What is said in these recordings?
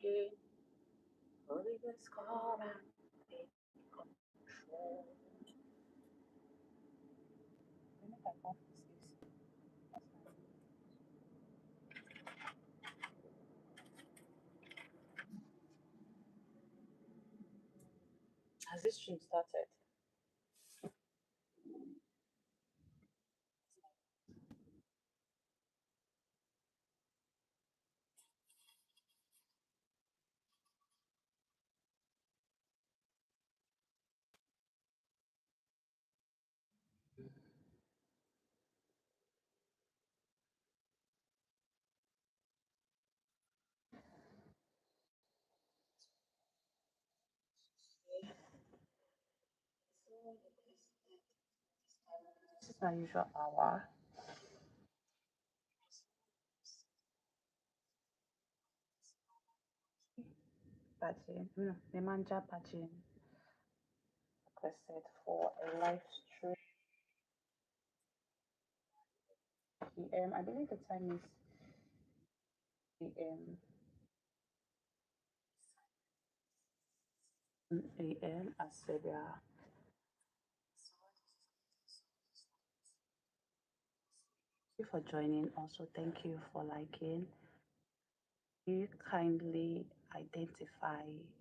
again. Holy Ghost, come and take control. Let me type off this. Has this stream started? This is my usual hour. Pajin, no, Nemanja Pajin requested for a live stream. PM. I believe the time is PM. AM as Serbia. Thank you for joining. Also, thank you for liking. You kindly identify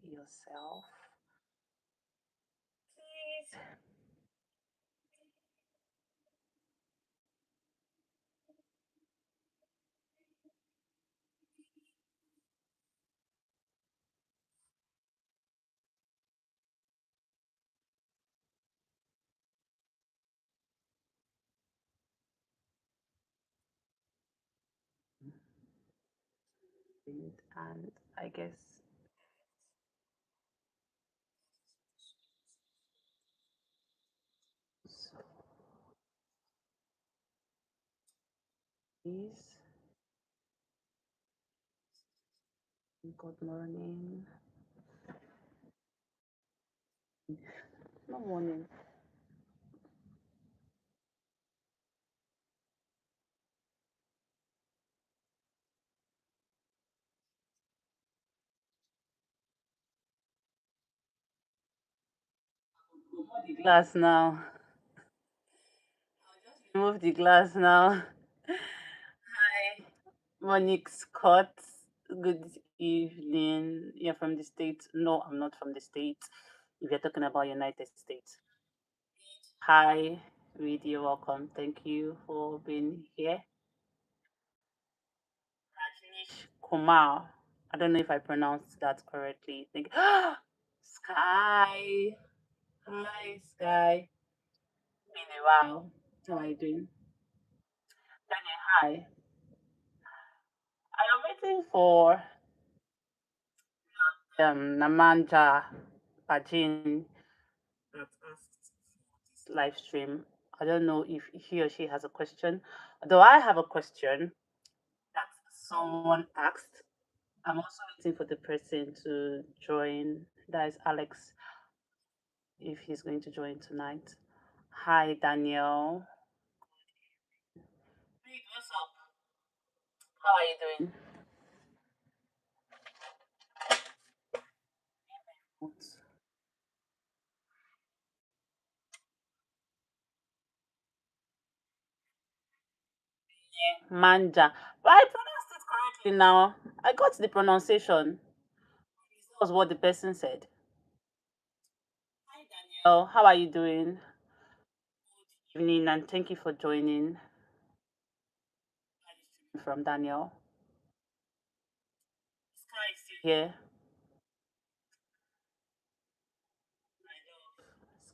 yourself, please. And I guess so. Please, good morning. Good morning. Glass now. Remove the glass now. Hi, Monique Scott. Good evening. You're from the States? No, I'm not from the States. If you're talking about United States. Hi, Reed, you're welcome. Thank you for being here. Rajneesh Kumar. I don't know if I pronounced that correctly. Thank Sky. Hi, Sky. Been a while. How are you doing? Daniel, hi. I am waiting for Namanja Pajin that asked this live stream. I don't know if he or she has a question. Though I have a question that someone asked. I'm also waiting for the person to join. That is Alex, if he's going to join tonight. Hi, Daniel. Hey, what's up? How are you doing? Manja. But I pronounced it correctly now. I got the pronunciation. That was what the person said. Hi, Daniel. How are you doing? Good evening, and thank you for joining. From Daniel. Sky is still here.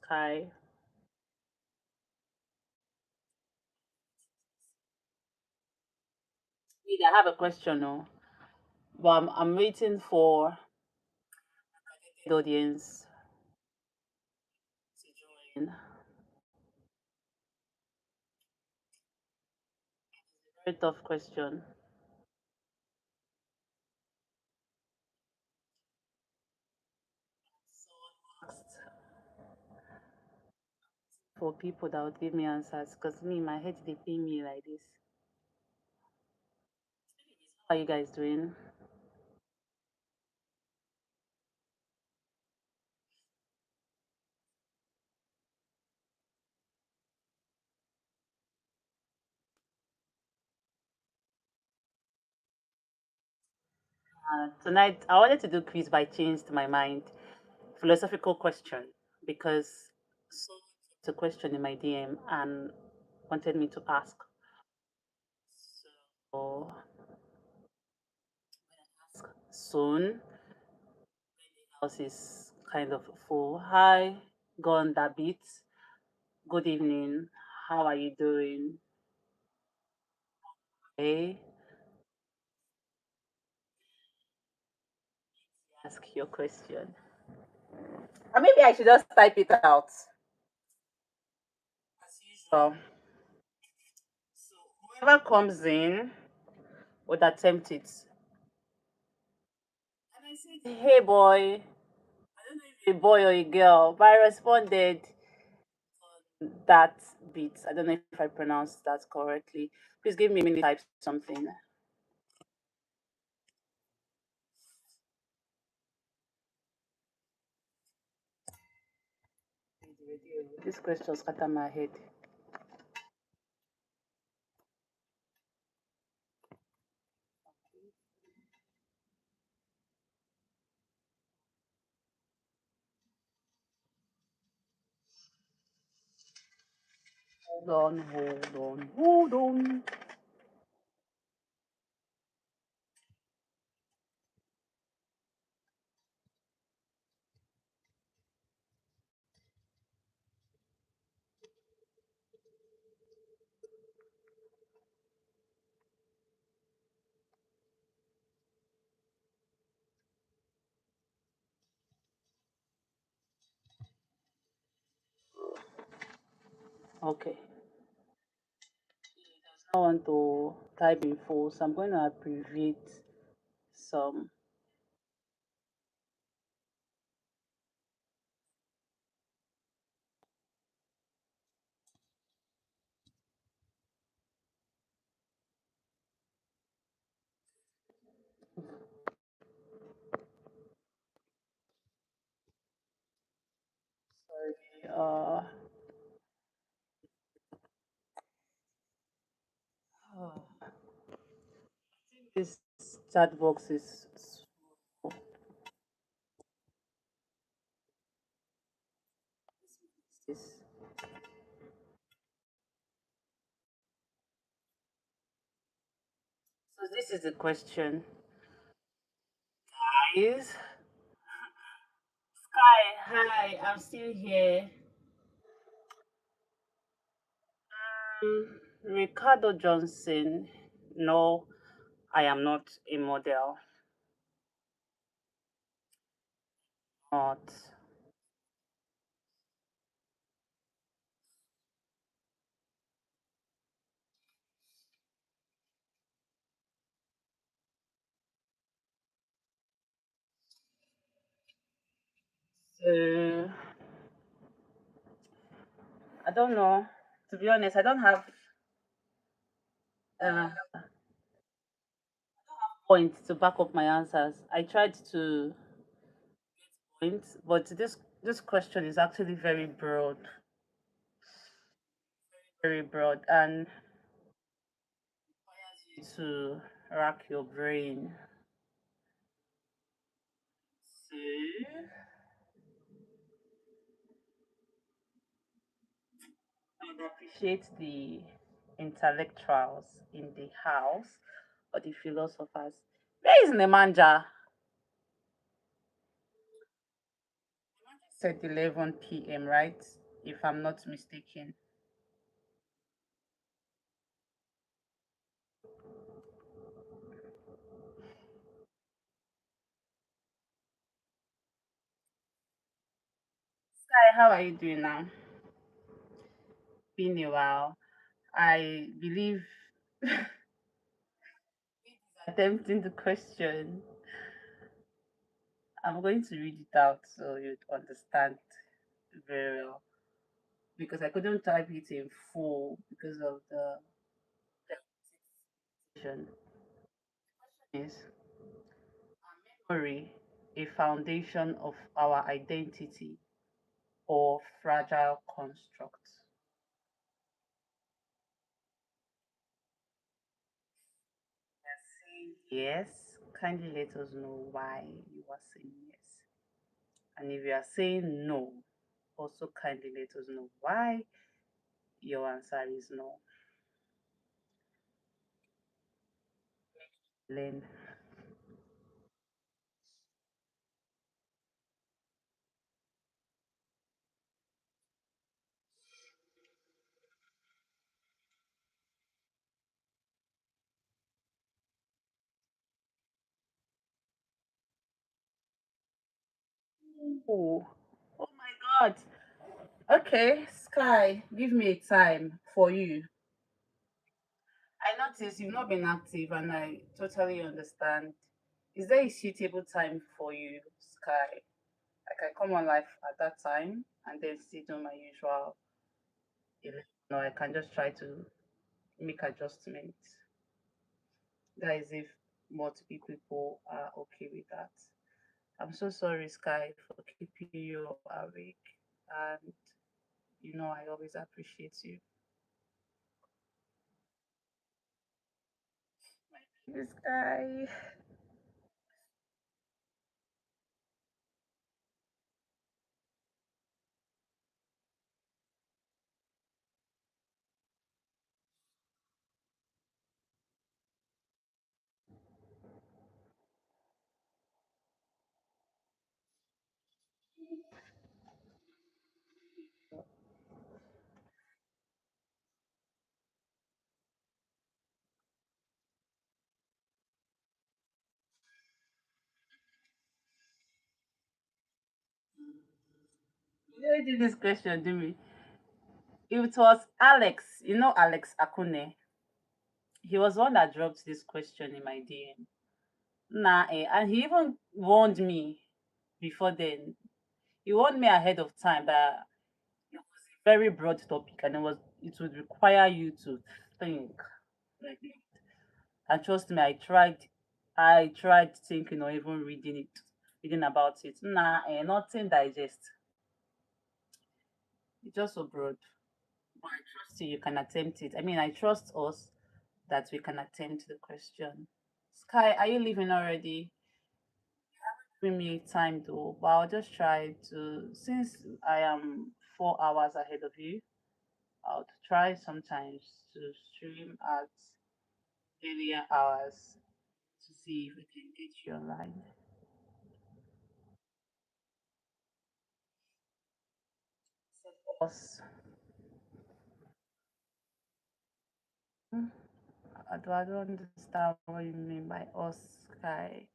Sky. Wait, I have a question, no? But I'm waiting for the audience to join. Very tough question. Asked for people that would give me answers because me, my head, they pay me like this. How are you guys doing? Tonight, I wanted to do quiz, but I changed my mind. Philosophical question, because someone put a question in my DM and wanted me to ask. So, ask soon. House is kind of full. Hi, gone that bit. Good evening. How are you doing? Hey, ask your question. Or maybe I should just type it out. As usual. So whoever comes in would attempt it. And I said, hey boy. I don't know if you're a boy or a girl, but I responded that bit. I don't know if I pronounced that correctly. Please give me a minute to type something. This question scatter my head. Hold on, hold on, hold on. Okay. I want to type in full, so I'm going to abbreviate some. Sorry. This chat box is this. So this is the question. Is Sky, hi, I'm still here. Ricardo Johnson. No, I am not a model. Not. So I don't know. To be honest, I don't have uh, points to back up my answers. I tried to points, but this question is actually very broad, and to rack your brain. So I would appreciate the intellectuals in the house or the philosophers. Where is Nemanja? Said 11 p.m., right? If I'm not mistaken. Sky, how are you doing now? Been a while. I believe attempting the question. I'm going to read it out so you'd understand very well, because I couldn't type it in full because of the definition. Is memory a foundation of our identity or fragile construct? Yes. kindly let us know why you are saying yes. And if you are saying no, also kindly let us know why your answer is no. Learn. Oh, oh my God. Okay, Sky, give me a time for you. I notice you've not been active, and I totally understand. Is there a suitable time for you, Sky? I can come on live at that time and then still do my usual 11. No, I can just try to make adjustments. That is if multiple people are okay with that. I'm so sorry, Sky, for keeping you awake. And I always appreciate you. This guy. You did this question, do me. It was Alex, Alex Akune. He was one that dropped this question in my DM. Nah, and he even warned me before then. He warned me ahead of time that it was a very broad topic and it would require you to think. Like, and trust me, I tried thinking or even reading about it. Nah, nothing digest. It's just so broad. But I trust you, you can attempt it. I mean, I trust us that we can attempt the question. Sky, are you leaving already? Give me time though, but I'll just try to, since I am 4 hours ahead of you, I'll try sometimes to stream at earlier hours to see if we can get you online. Us. Hmm, I don't understand what you mean by us, Sky.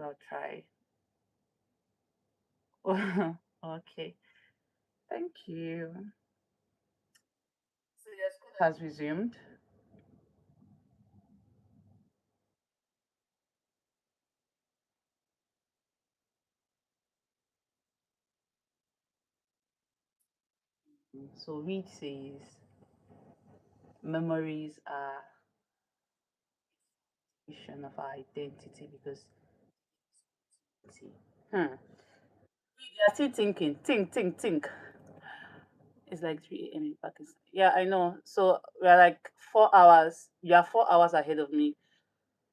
I'll try. Okay, thank you. So your school has resumed. So Reed says memories are vision of our identity because hmm. You're still thinking. Think. It's like 3 a.m. in Pakistan. Yeah, I know. So we're like 4 hours. You are 4 hours ahead of me.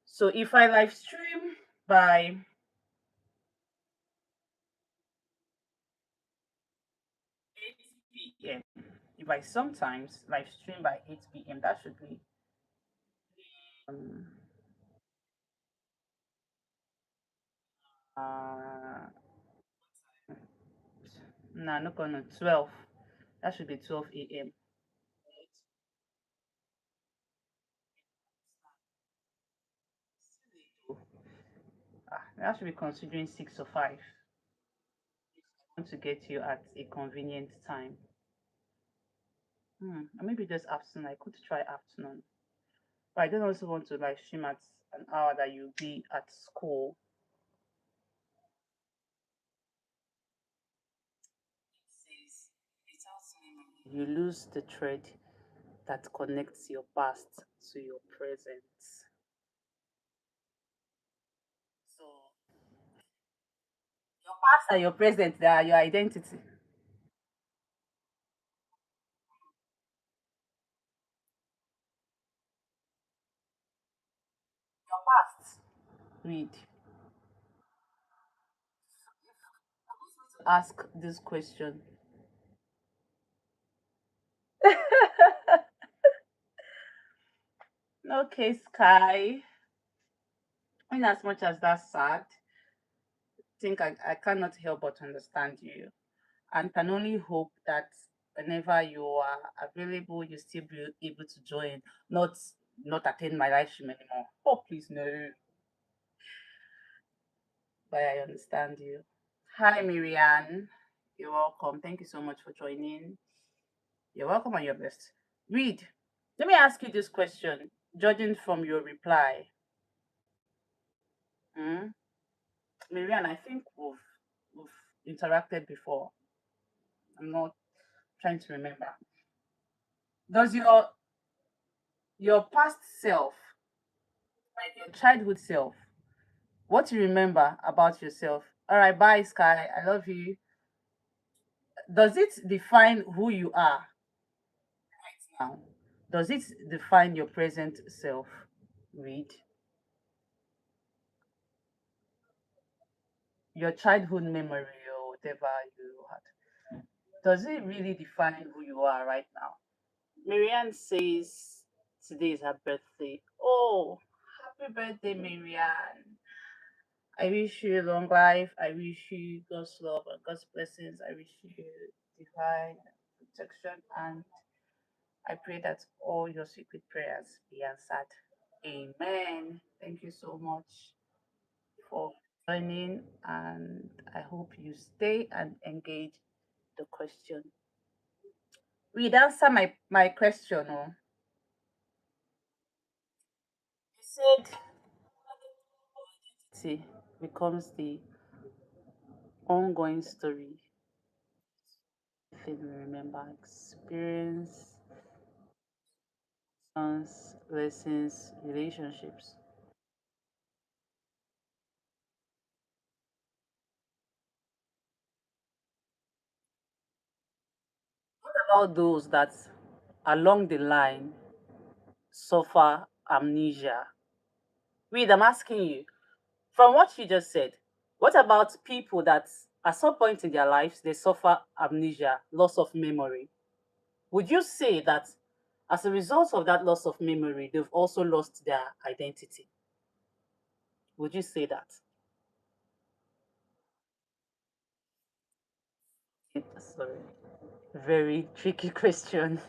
So if I live stream by 8 p.m., if I sometimes live stream by 8 p.m., that should be um uh no, not gonna 12. That should be 12 a.m. That should be considering 6 or 5. I want to get you at a convenient time. Or maybe just afternoon. I could try afternoon. But I don't also want to live stream at an hour that you'll be at school. Says you lose the thread that connects your past to your present. So your past and your present, they are your identity. Your past. Read. Ask this question. Okay, Sky. In as much as that's sad, think I cannot help but understand you and can only hope that whenever you are available, you still be able to join, not not attend my live stream anymore. Oh, please no. But I understand you. Hi, Miriam. You're welcome. Thank you so much for joining. You're welcome and you're blessed. Read. Let me ask you this question, judging from your reply. Hmm? Miriam, I think we've interacted before. I'm not trying to remember. Does your past self, like your childhood self, what you remember about yourself? All right, bye, Sky. I love you. Does it define who you are now? Does it define your present self? Read. Your childhood memory or whatever you had. Does it really define who you are right now? Marianne says today is her birthday. Oh, happy birthday, Marianne. I wish you long life. I wish you God's love and God's blessings. I wish you divine protection. And I pray that all your secret prayers be answered. Amen. Thank you so much for joining. And I hope you stay and engage the question. We'd answer my question. Oh. You said see becomes the ongoing story. Thing we remember, experience, lessons, relationships. What about those that along the line suffer amnesia? Read, I'm asking you, from what you just said, what about people that at some point in their lives they suffer amnesia, loss of memory? Would you say that as a result of that loss of memory, they've also lost their identity? Would you say that? Sorry, very tricky question.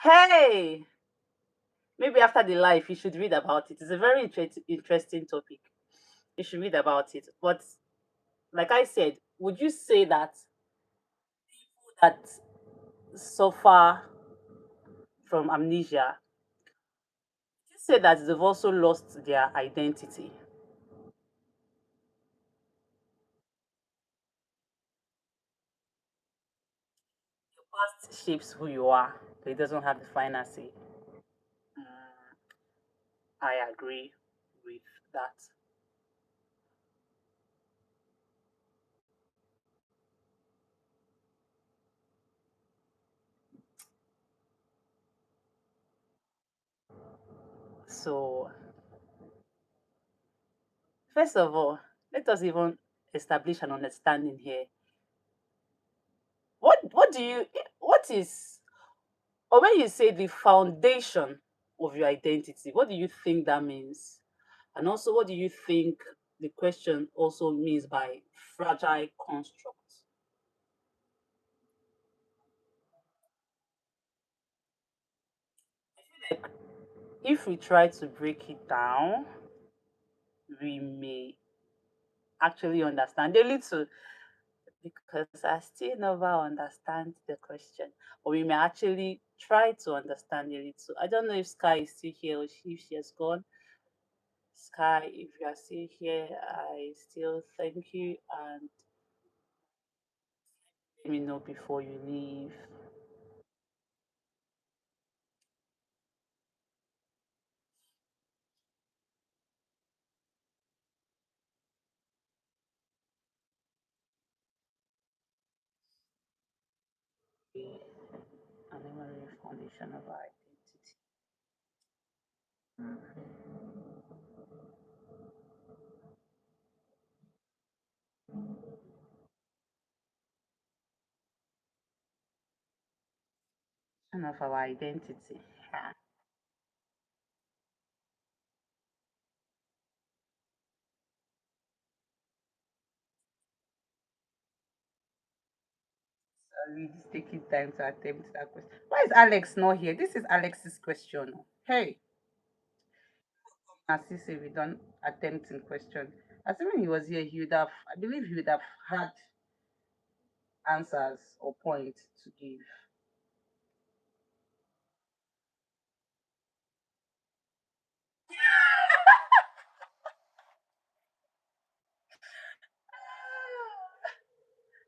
Hey, maybe after the life, you should read about it. It's a very interesting topic. You should read about it. But like I said, would you say that that suffer from amnesia, you say that they've also lost their identity? Past shapes who you are, but it doesn't have the final say. Mm, I agree with that. So, first of all, let us even establish an understanding here. What do you what is or when you say the foundation of your identity, what do you think that means? And also, what do you think the question also means by fragile construct? Like, if we try to break it down, we may actually understand a little because I still never understand the question. But we may actually try to understand a little. I don't know if Sky is still here or if she has gone. Sky, if you are still here, I still thank you and let me know before you leave. A memory foundation of our identity. definition of our identity. Yeah. Sorry, it's taking time to attempt that question. Why is Alex not here? This is Alex's question. Hey, as he said, we don't attempt in question. Assuming he was here, he would have, I believe he would have had answers or points to give.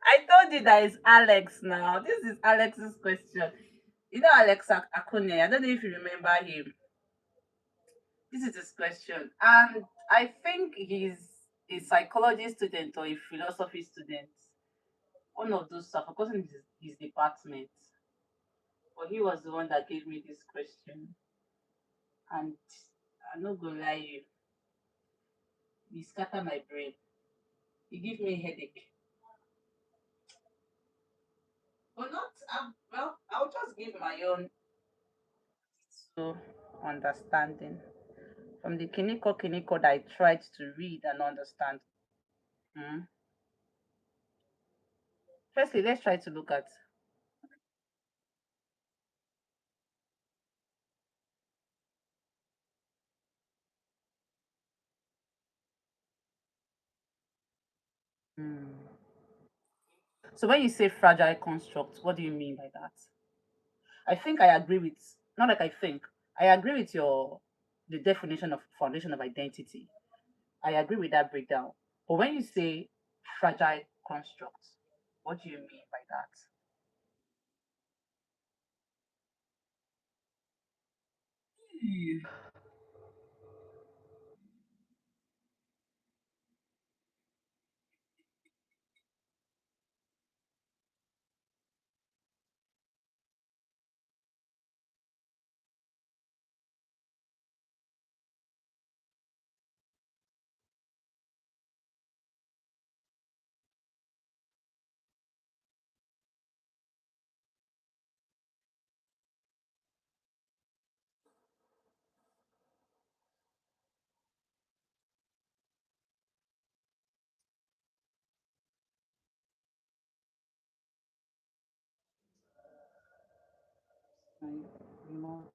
I told you that it's Alex now. This is Alex's question. You know Alex Akune. I don't know if you remember him. This is his question. And I think he's a psychology student or a philosophy student. One of those stuff. Of course, in his department. But he was the one that gave me this question. And I'm not gonna lie you, he scatter my brain. He give me headache. But not well, I'll just give my own so understanding. From the Kiniko Kiniko that I tried to read and understand. Mm. Firstly, let's try to look at. Mm. So when you say fragile construct, what do you mean by that? I think I agree with not like I think. I agree with your the definition of foundation of identity. I agree with that breakdown. But when you say fragile construct, what do you mean by that? My remote.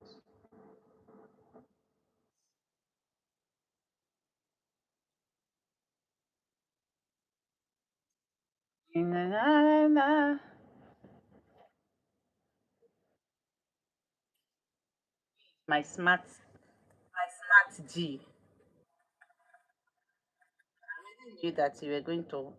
Na, na, na. My smart G. I knew that you were going to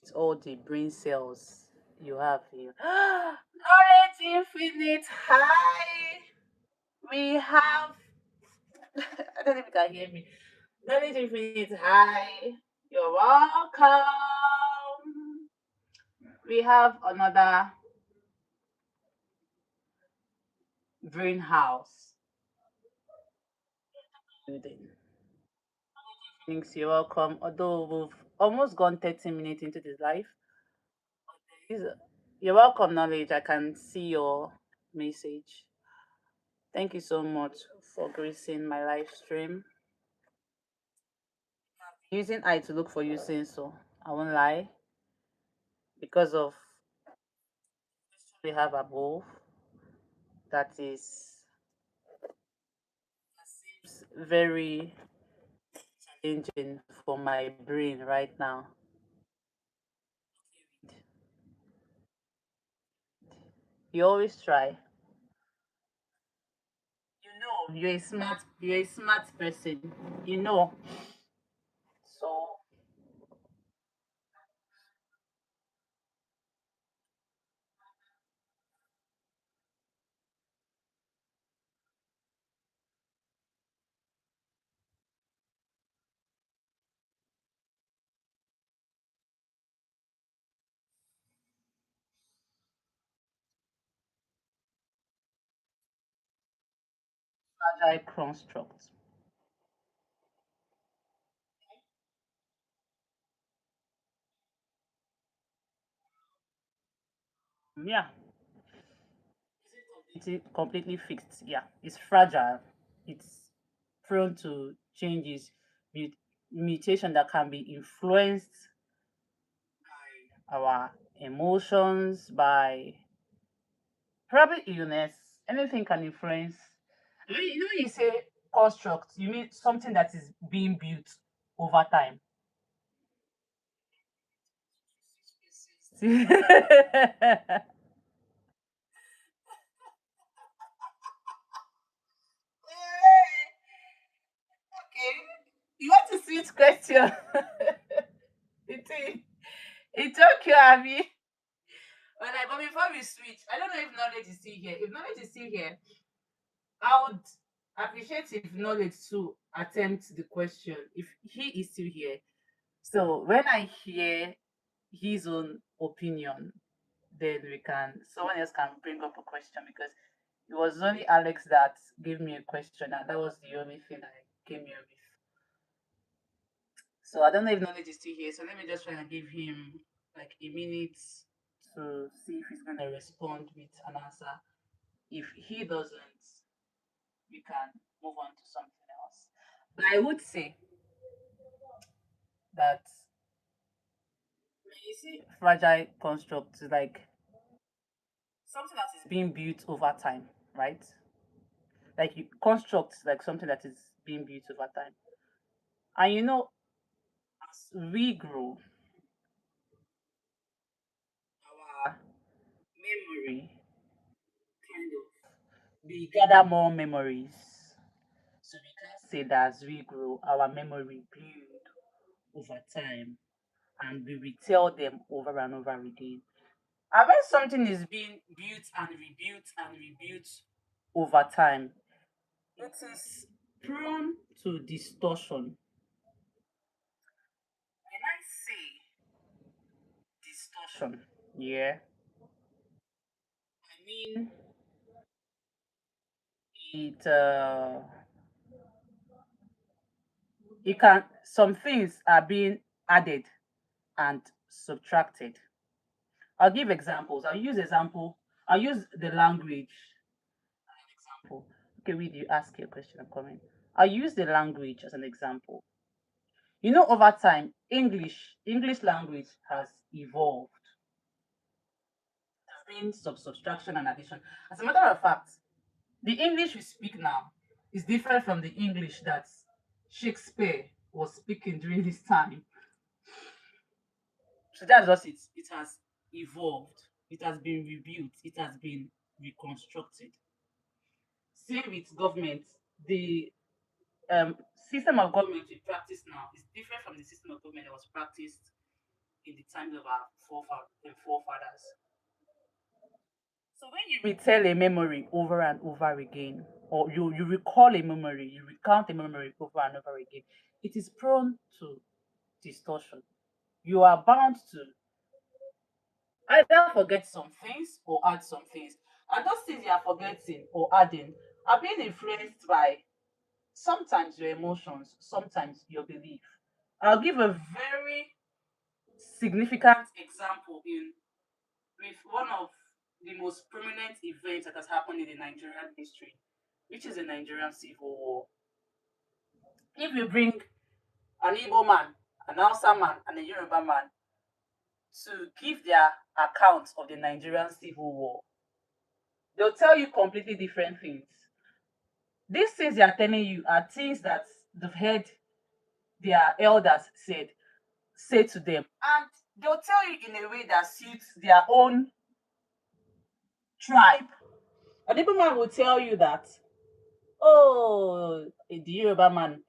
use all the brain cells you have here. Knowledge infinite high. We have I don't know if you can hear me. Knowledge infinite high. You're welcome. We have another brain house building. Thanks, you're welcome. Although we've almost gone 30 minutes into this live. Is- You're welcome, knowledge. I can see your message. Thank you so much for gracing my live stream. Using I to look for you since so I won't lie because of we have above that is very challenging for my brain right now. You always try. You know you're a smart person. You know. So fragile construct. Yeah, it's completely fixed. Yeah, it's fragile. It's prone to changes, mut- mutation that can be influenced by our emotions, by probably illness. Anything can influence. When you say construct, you mean something that is being built over time. Okay, you want to switch question? it's it's okay, Abby. But before we switch, I don't know if knowledge is still here. If knowledge is still here, I would appreciate if knowledge to attempt the question if he is still here. So when I hear his own opinion, then we can someone else can bring up a question because it was only Alex that gave me a question and that was the only thing I came here with. So I don't know if knowledge is still here. So let me just try and give him like a minute to see if he's gonna respond with an answer. If he doesn't, we can move on to something else. But I would say that when you see fragile constructs, like something that is being built over time, right? Like you construct like something that is being built over time. And as we grow, our memory kind of we gather more memories. So we can say that as we grow, our memory build over time and we retell them over and over again. And when something is being built and rebuilt and rebuilt over time, it is prone to distortion. When I say distortion, yeah, I mean it it can some things are being added and subtracted. I'll give examples. I'll use the language as an example. Okay, read you ask your question, I'm coming. I'll use the language as an example. Over time, English language has evolved. There's been some subtraction and addition. As a matter of fact, the English we speak now is different from the English that Shakespeare was speaking during his time. So that's just it. It has evolved. It has been rebuilt. It has been reconstructed. Same with government. The system of government we practice now is different from the system of government that was practiced in the times of our forefathers. So when you retell a memory over and over again, or you recall a memory, you recount a memory over and over again, it is prone to distortion. You are bound to either forget some things or add some things. And those things you are forgetting or adding are being influenced by sometimes your emotions, sometimes your belief. I'll give a very significant example in with one of the most prominent events that has happened in the Nigerian history, which is the Nigerian Civil War. If you bring an Igbo man, an Hausa man, and a Yoruba man to give their account of the Nigerian Civil War, they'll tell you completely different things. These things they are telling you are things that they've heard their elders say to them, and they'll tell you in a way that suits their own tribe. A Igbo man will tell you that, oh, the Yoruba man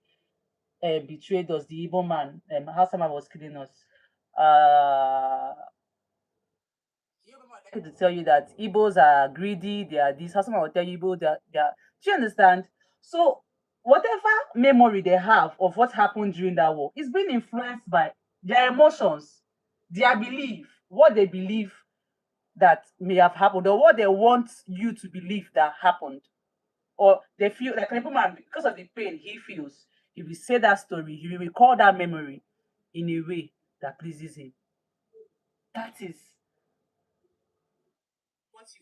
betrayed us, the Igbo man, Hausa man was killing us. Yoruba man like to tell you that Igbos are greedy, they are this. Hausa man will tell you Igbo, they are. Do you understand? So, whatever memory they have of what happened during that war is being influenced by their emotions, their belief, what they believe that may have happened, or what they want you to believe that happened. Or they feel like an man because of the pain he feels. He will say that story, he will recall that memory in a way that pleases him. That is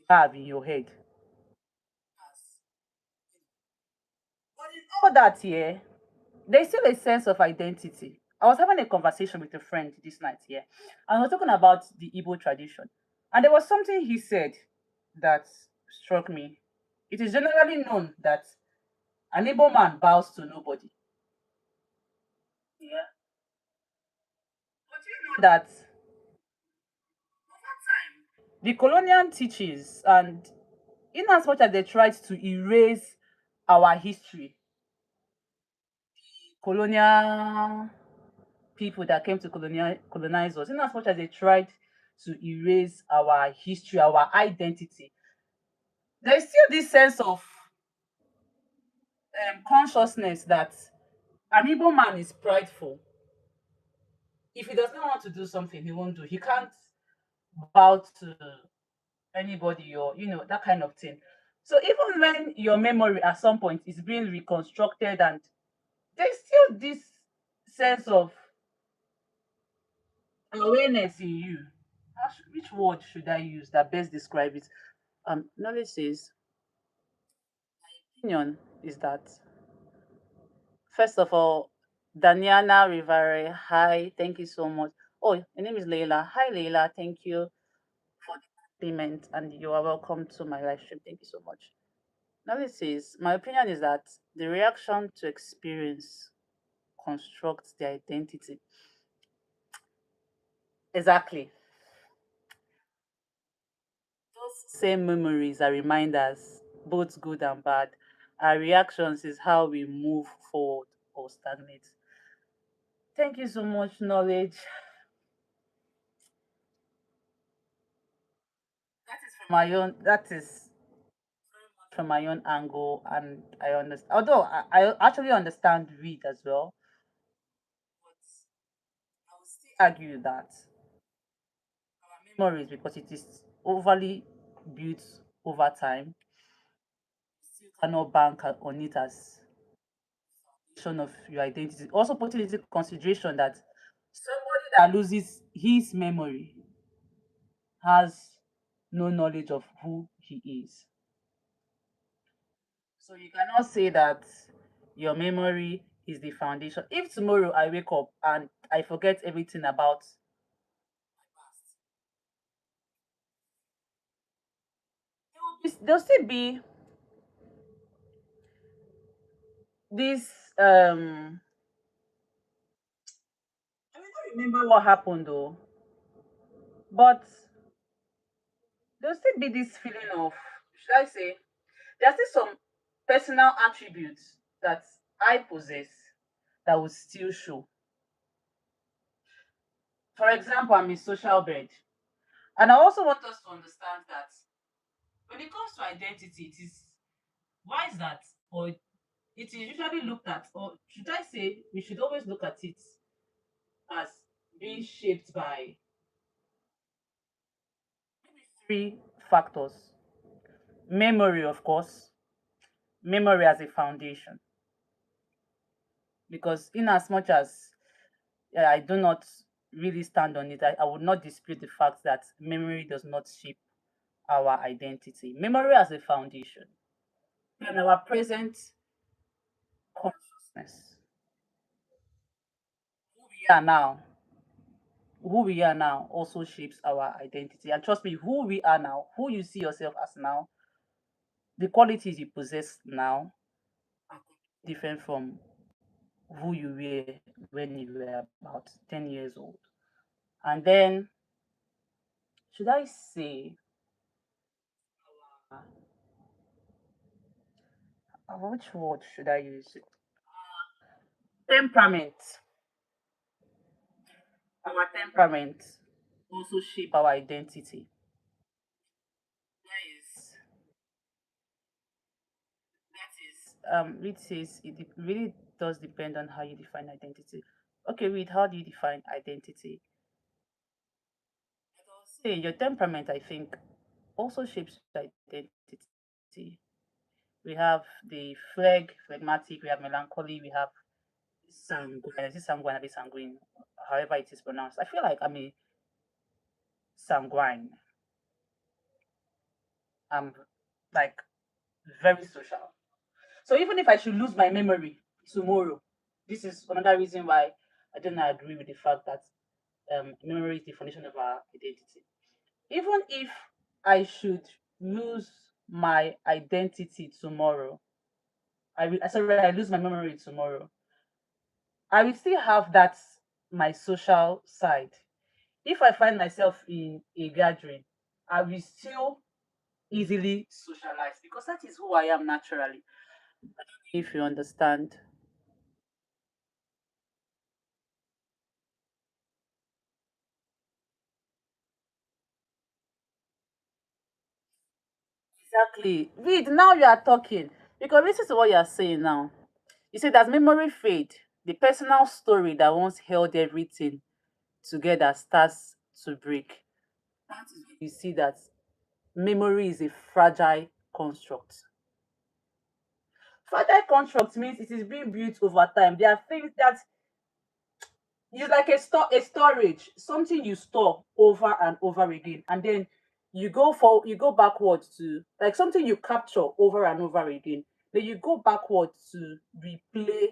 have in your head. But in all that, yeah, there's still a sense of identity. I was having a conversation with a friend this night here, and we were talking about the Igbo tradition. And there was something he said that struck me. It is generally known that an Igbo man bows to nobody. Yeah. But you know that the colonial teaches, and in as much as they tried to erase our history, colonial people that came to colonize us, in as much as they tried to erase our history, our identity, there's still this sense of consciousness that an Igbo man is prideful. If he does not want to do something, he won't do. He can't bow to anybody or that kind of thing. So even when your memory at some point is being reconstructed, and there's still this sense of awareness in you. Which word should I use that best describe it? Knowledge says opinion is that, first of all, Daniana Rivare, hi, thank you so much. Oh, your name is Leila. Hi, Leila, thank you for the compliment, and you are welcome to my live stream. Thank you so much. Knowledge says, my opinion is that the reaction to experience constructs the identity. Exactly. Those same memories are reminders, both good and bad. Our reactions is how we move forward or stagnate. Thank you so much, knowledge. That is from my own angle, and I understand. Although I actually understand read as well, but I would still argue that memories, because it is overly built over time, still cannot bank on it as foundation of your identity. Also putting into consideration that somebody that loses his memory has no knowledge of who he is. So you cannot say that your memory is the foundation. If tomorrow I wake up and I forget everything about my past, there'll still be this I may not remember what happened though, but there'll still be this feeling of, should I say, there's still some personal attributes that I possess that will still show. For example, I'm a social bird. And I also want us to understand that when it comes to identity, it is why is that? Or it is usually looked at, or should I say, we should always look at it as being shaped by three factors. Memory, of course, memory as a foundation. Because in as much as I do not really stand on it, I would not dispute the fact that memory does not shape our identity. Memory as a foundation. And our present consciousness. Yeah, now who we are now also shapes our identity. And trust me, who we are now, who you see yourself as now, the qualities you possess now are different from who you were when you were about 10 years old. And then, should I say, which word should I use? Temperament. Our temperament also shape our identity. Yes. That is, Reed says really does depend on how you define identity. Okay, Reed, how do you define identity? I will say your temperament, I think, also shapes your identity. We have the phlegmatic, we have melancholy, we have sanguine. Is it sanguine or sanguine? However it is pronounced. I feel like I'm a sanguine. I'm like very social. So even if I should lose my memory tomorrow, this is another reason why I don't agree with the fact that memory is the foundation of our identity. Even if I should lose my identity tomorrow, I lose my memory tomorrow, I will still have that my social side. If I find myself in a gathering, I will still easily socialize because that is who I am naturally. If you understand. Exactly. Read, now you are talking. Because this is what you are saying now. You say that memory fade, the personal story that once held everything together starts to break. That is when you see that memory is a fragile construct. Fragile construct means it is being built over time. There are things that it's like a storage, something you store over and over again, and then you go backwards to like something you capture over and over again. Then you go backwards to replay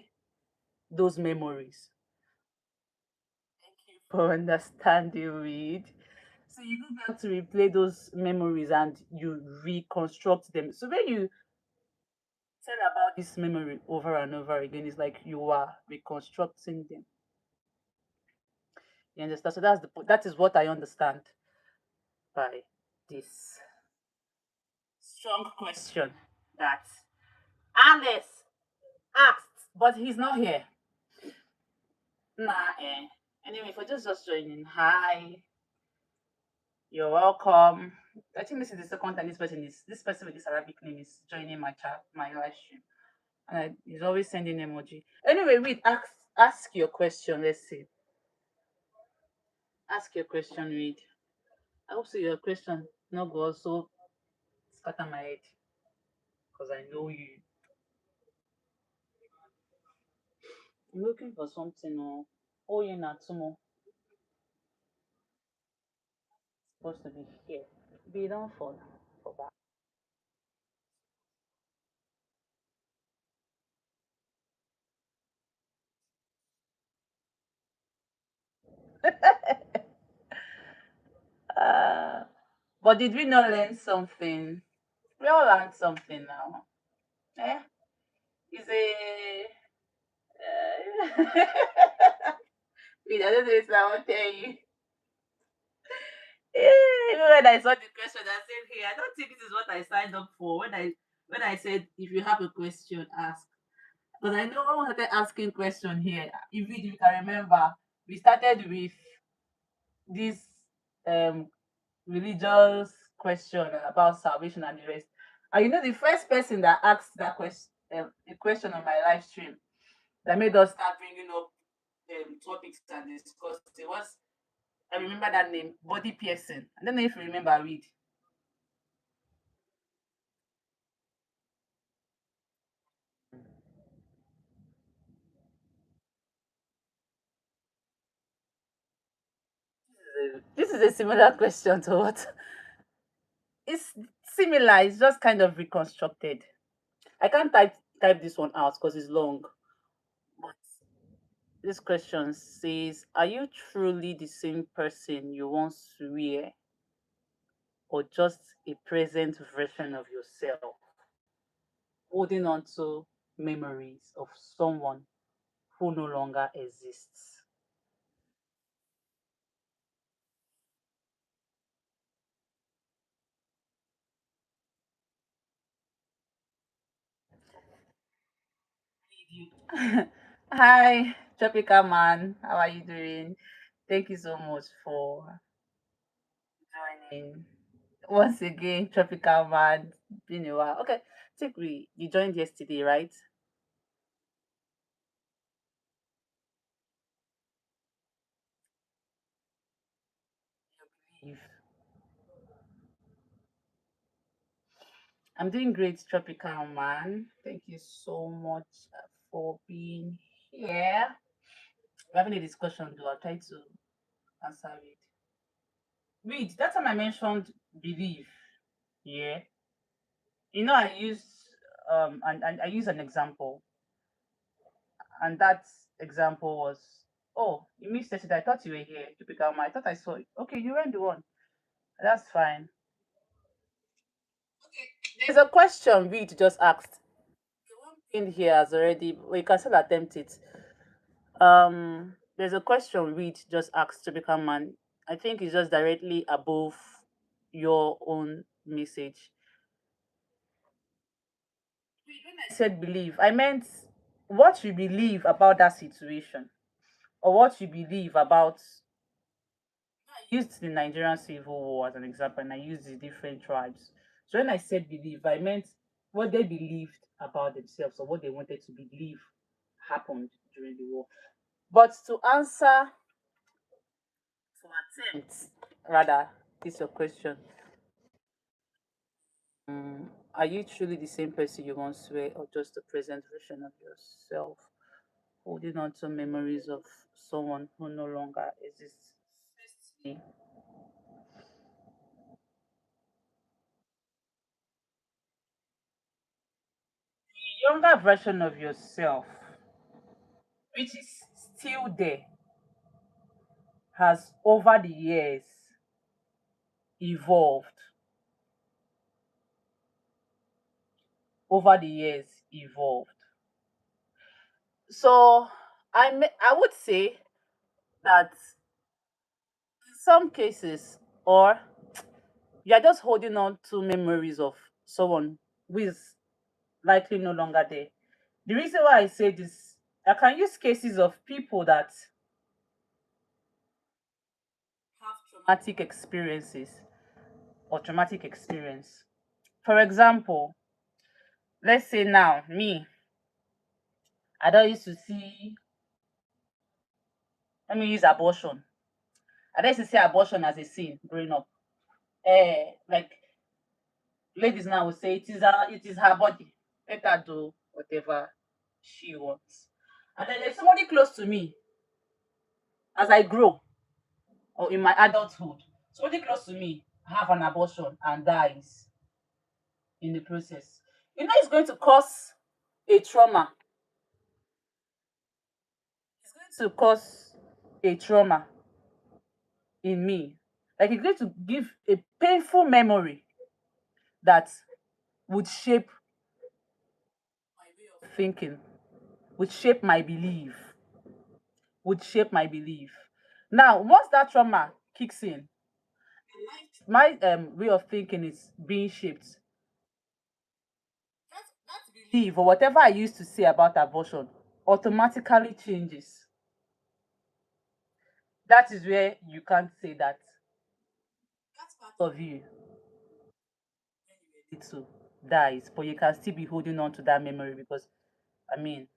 those memories. Thank you for understanding, Reed. So you go back to replay those memories and you reconstruct them. So when you tell about this memory over and over again, it's like you are reconstructing them. You understand? So that is what I understand by this strong question that Alice asked, but he's not here. Nah, eh. Anyway, for just joining, hi, you're welcome. I think this is the second time this person with this Arabic name is joining my chat, my live stream, and he's always sending emoji. Anyway, wait, ask your question. Let's see. Ask your question, Reed. I hope so your question not go also scatter my head because I know you. I'm looking for something. Oh, yeah, Natsumo supposed to be here. Be done for that. uh, but did we not learn something? We all learned something now. Eh? It's a. Wait, I don't know if I want to tell you. Even when I saw the question, I said, "Hey, I don't think this is what I signed up for." When I said, "If you have a question, ask," because I know when we started asking question here. If you can remember, we started with this um religious question about salvation and the rest. And you know, the first person that asked that question, a question on my live stream that made us start bringing up topics and discuss it was, I remember that name, Body Piercing. I don't know if you remember, read. This is a similar question to what? It's similar, it's just kind of reconstructed. I can't type this one out because it's long. But this question says, are you truly the same person you once were, or just a present version of yourself, holding on to memories of someone who no longer exists? Hi, Tropical Man. How are you doing? Thank you so much for joining. Once again, Tropical Man. Been a while. Okay, think you joined yesterday, right? If I'm doing great, Tropical Man. Thank you so much for being here. We're having a discussion, though. I'll try to answer it. Wait, that time I mentioned belief. Yeah. I use and I use an example, and that example was, oh, you missed it. I thought you were here to pick up my. I thought I saw it. Okay, you weren't the one. That's fine. There's a question Reed just asked. In here has already. We can still attempt it. There's a question Reed just asked to become man. I think it's just directly above your own message. When I said believe, I meant what you believe about that situation, or what you believe about. I used the Nigerian Civil War as an example, and I used the different tribes. So when I said believe, I meant what they believed about themselves or what they wanted to believe happened during the war. But to answer, to attempt, rather, is your question. Are you truly the same person you once were, or just a present version of yourself, holding on to memories of someone who no longer exists? The younger version of yourself, which is still there, has over the years evolved. Over the years evolved. So I would say that in some cases, or you're just holding on to memories of someone who is likely no longer there. The reason why I say this, I can use cases of people that have traumatic experiences or traumatic experience. For example, let's say now, me, I don't used to see, let me use abortion. I don't used to see abortion as a sin growing up. Like ladies now will say it is her body. Let her do whatever she wants. And then there's somebody close to me as I grow or in my adulthood. Somebody close to me have an abortion and dies in the process. It's going to cause a trauma. It's going to cause a trauma in me. Like it's going to give a painful memory that would shape thinking, would shape my belief, would shape my belief. Now, once that trauma kicks in, my way of thinking is being shaped. That belief or whatever I used to say about abortion automatically changes. That is where you can't say that that's part of you it to dies, but you can still be holding on to that memory because I mean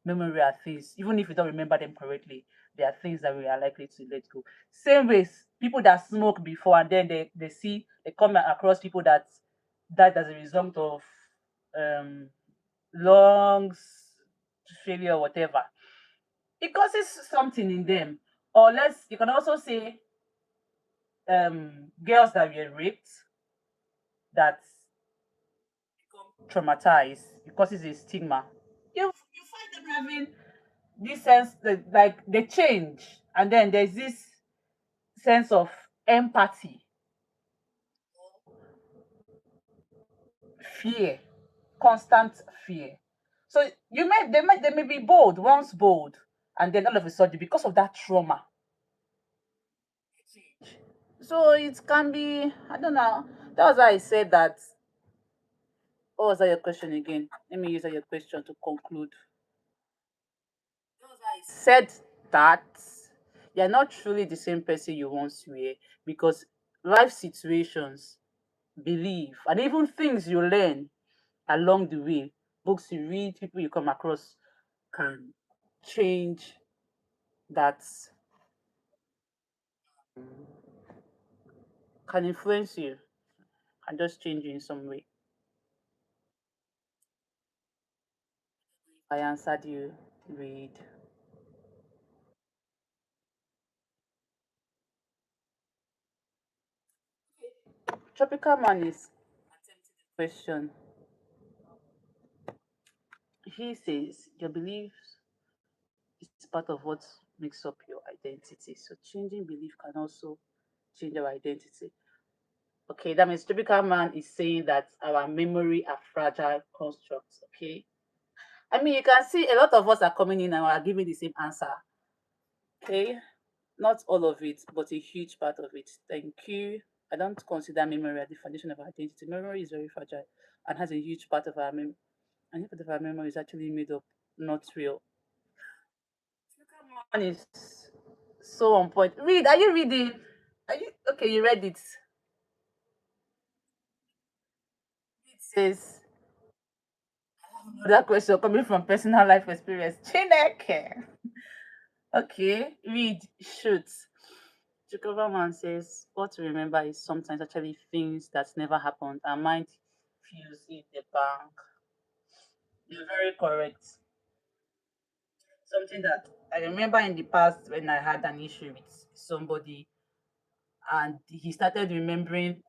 memory are things, even if you don't remember them correctly, there are things that we are likely to let go. Same ways, people that smoke before and then they come across people that died as a result of um lungs failure or whatever. It causes something in them. Or less you can also say girls that were raped that become traumatized. It causes a stigma. You find them having this sense that like they change, and then there's this sense of empathy, fear, constant fear. So they may be bold, once bold, and then all of a sudden because of that trauma. So it can be, I don't know. That was why I said that. What was that your question again? Let me use that your question to conclude. That was why I said that you're not truly the same person you once were because life situations, belief, and even things you learn along the way, books you read, people you come across can change that, can influence you and just change you in some way. I answered you, read. Tropical man is Question. He says your beliefs is part of what makes up your identity. So changing belief can also change our identity. Okay, that means typical man is saying that our memory are fragile constructs. Okay. I mean, you can see a lot of us are coming in and are giving the same answer. Okay. Not all of it, but a huge part of it. Thank you. I don't consider memory as the foundation of our identity. Memory is very fragile and has a huge part of our memory. And part of our memory is actually made up, not real. One is so on point. Read. Are you reading? Are you okay? You read it. It says another question coming from personal life experience. Chineke. Okay, read. Shoot. Jacoba man says, what to remember is sometimes actually things that never happened. Our mind feels in the bank. You're very correct. Something that I remember in the past when I had an issue with somebody and he started remembering